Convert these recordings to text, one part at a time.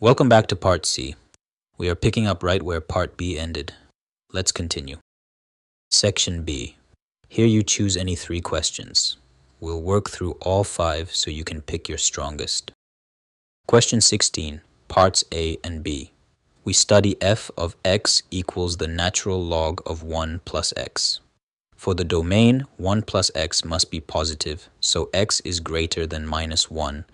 Welcome back to Part C. We are picking up right where Part B ended. Let's continue. Section B. Here you choose any 3 questions. We'll work through all 5 so you can pick your strongest. Question 16, Parts A and B. We study f of x equals the natural log of 1 plus x. For the domain, 1 plus x must be positive, so x is greater than minus 1.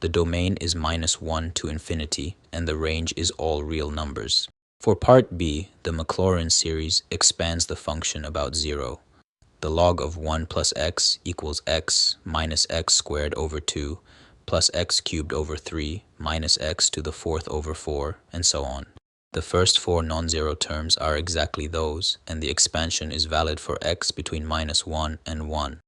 The domain is minus 1 to infinity, and the range is all real numbers. For Part B, the Maclaurin series expands the function about 0. The log of 1 plus x equals x minus x squared over 2 plus x cubed over 3 minus x to the 4th over 4, and so on. The first 4 non-zero terms are exactly those, and the expansion is valid for x between minus 1 and 1.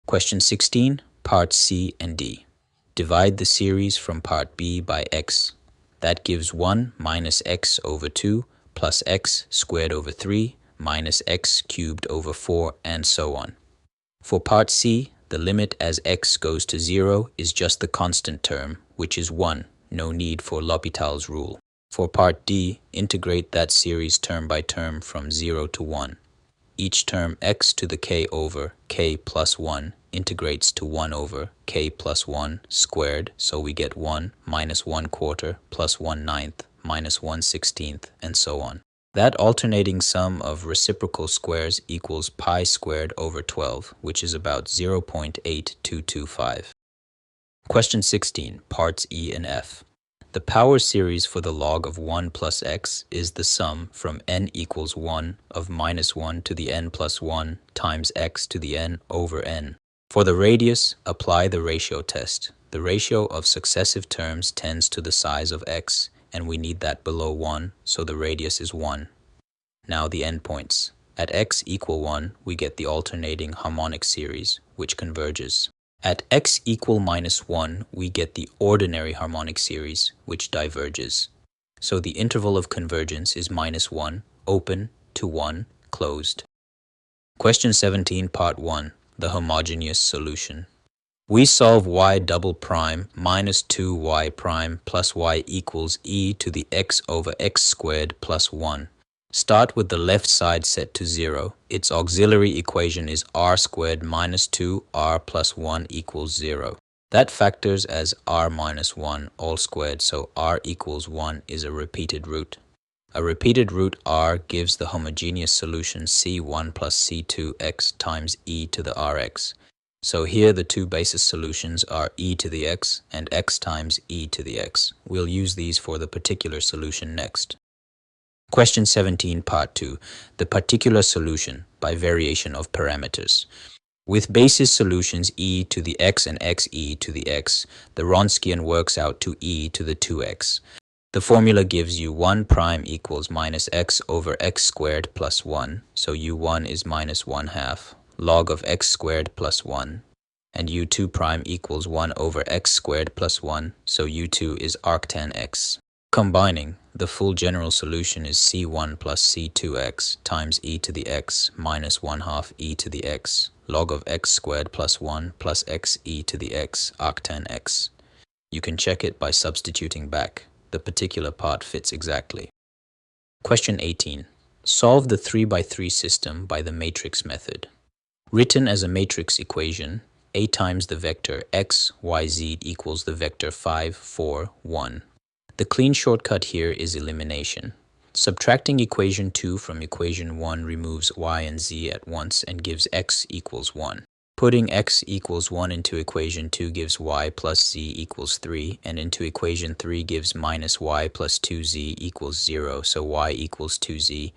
Question 16, Parts C and D. Divide the series from Part B by x. That gives 1 minus x over 2 plus x squared over 3 minus x cubed over 4, and so on. For Part C, the limit as x goes to 0 is just the constant term, which is 1. No need for L'Hopital's rule. For Part D, integrate that series term by term from 0 to 1. Each term x to the k over k plus 1 integrates to 1 over k plus 1 squared, so we get 1 minus 1 quarter plus 1 ninth minus 1 16th, and so on. That alternating sum of reciprocal squares equals pi squared over 12, which is about 0.8225. Question 16, Parts E and F. The power series for the log of 1 plus x is the sum from n equals 1 of minus 1 to the n plus 1 times x to the n over n. For the radius, apply the ratio test. The ratio of successive terms tends to the size of x, and we need that below 1, so the radius is 1. Now the endpoints. At x equal 1, we get the alternating harmonic series, which converges. At x equal minus 1, we get the ordinary harmonic series, which diverges. So the interval of convergence is minus 1, open, to 1, closed. Question 17, Part 1, the homogeneous solution. We solve y double prime minus 2y prime plus y equals e to the x over x squared plus 1. Start with the left side set to 0. Its auxiliary equation is r squared minus 2r plus 1 equals 0. That factors as r minus 1 all squared, so r equals 1 is a repeated root. A repeated root r gives the homogeneous solution c1 plus c2x times e to the rx. So here the 2 basis solutions are e to the x and x times e to the x. We'll use these for the particular solution next. Question 17, Part 2, the particular solution by variation of parameters. With basis solutions e to the x and xe to the x, the Wronskian works out to e to the 2x. The formula gives u 1 prime equals minus x over x squared plus 1, so u1 is minus 1 half, log of x squared plus 1, and u2 prime equals 1 over x squared plus 1, so u2 is arctan x. Combining, the full general solution is c1 plus c2x times e to the x minus 1 half e to the x, log of x squared plus 1 plus x e to the x arctan x. You can check it by substituting back. The particular part fits exactly. Question 18. Solve the 3 by 3 system by the matrix method. Written as a matrix equation, A times the vector x, y, z equals the vector 5, 4, 1. The clean shortcut here is elimination. Subtracting equation 2 from equation 1 removes y and z at once and gives x equals 1. Putting x equals 1 into equation 2 gives y plus z equals 3, and into equation 3 gives minus y plus 2z equals 0, so y equals 2z.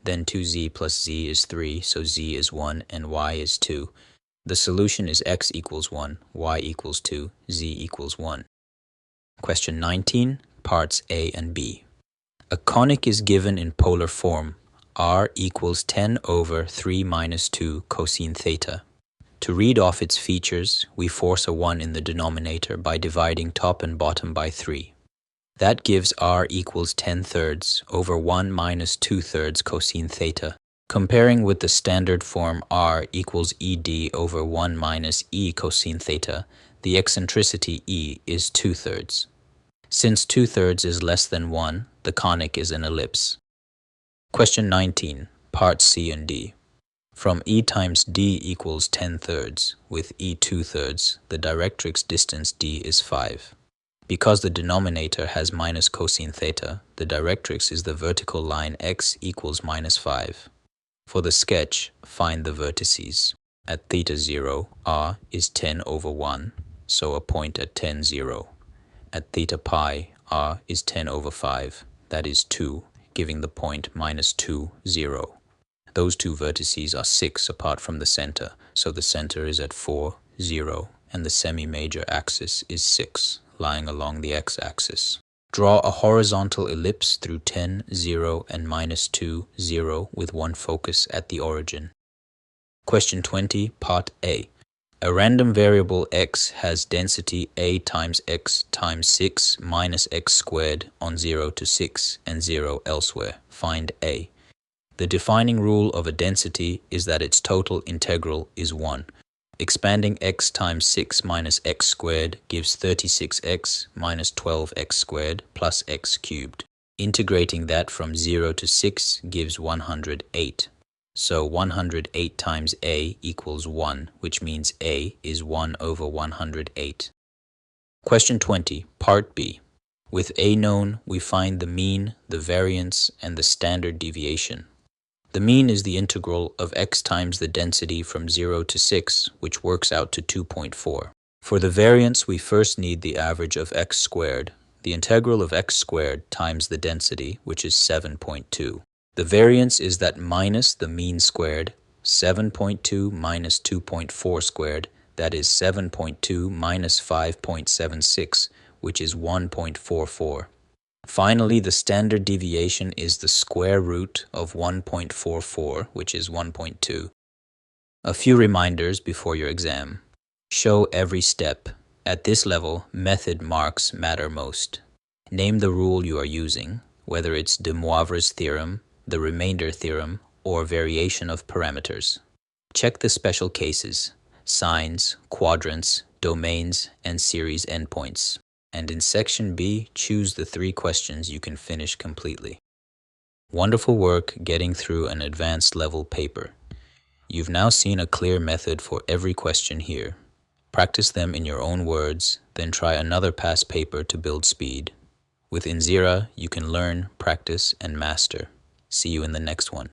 Then 2z plus z is 3, so z is 1 and y is 2. The solution is x equals 1, y equals 2, z equals 1. Question 19, Parts A and B. A conic is given in polar form, r equals 10 over 3 minus 2 cosine theta. To read off its features, we force a 1 in the denominator by dividing top and bottom by 3. That gives r equals 10 thirds over 1 minus 2 thirds cosine theta. Comparing with the standard form r equals ed over 1 minus e cosine theta, the eccentricity e is 2 thirds. Since 2/3 is less than 1, the conic is an ellipse. Question 19, parts C and D. From E times D equals 10/3, with E 2/3, the directrix distance D is 5. Because the denominator has minus cosine theta, the directrix is the vertical line x equals -5. For the sketch, find the vertices. At theta 0, r is 10/1, so a point at 10, 0. At theta pi, r is 10/5, that is 2, giving the point -2, 0. Those two vertices are 6 apart from the center, so the center is at 4, 0, and the semi-major axis is 6, lying along the x-axis. Draw a horizontal ellipse through 10, 0, and -2, 0 with one focus at the origin. Question 20, Part A. A random variable x has density a times x times 6 minus x squared on 0 to 6 and 0 elsewhere. Find a. The defining rule of a density is that its total integral is 1. Expanding x times 6 minus x squared gives 36x minus 12x squared plus x cubed. Integrating that from 0 to 6 gives 108. So 108 times a equals 1, which means a is 1/108. Question 20, Part B. With a known, we find the mean, the variance, and the standard deviation. The mean is the integral of x times the density from 0 to 6, which works out to 2.4. For the variance, we first need the average of x squared. The integral of x squared times the density, which is 7.2. The variance is that minus the mean squared, 7.2 minus 2.4 squared, that is 7.2 minus 5.76, which is 1.44. Finally, the standard deviation is the square root of 1.44, which is 1.2. A few reminders before your exam. Show every step. At this level, method marks matter most. Name the rule you are using, whether it's de Moivre's theorem, the remainder theorem, or variation of parameters. Check the special cases, signs, quadrants, domains, and series endpoints. And in Section B, choose the 3 questions you can finish completely. Wonderful work getting through an advanced level paper. You've now seen a clear method for every question here. Practice them in your own words, then try another past paper to build speed. With Inzira, you can learn, practice, and master. See you in the next one.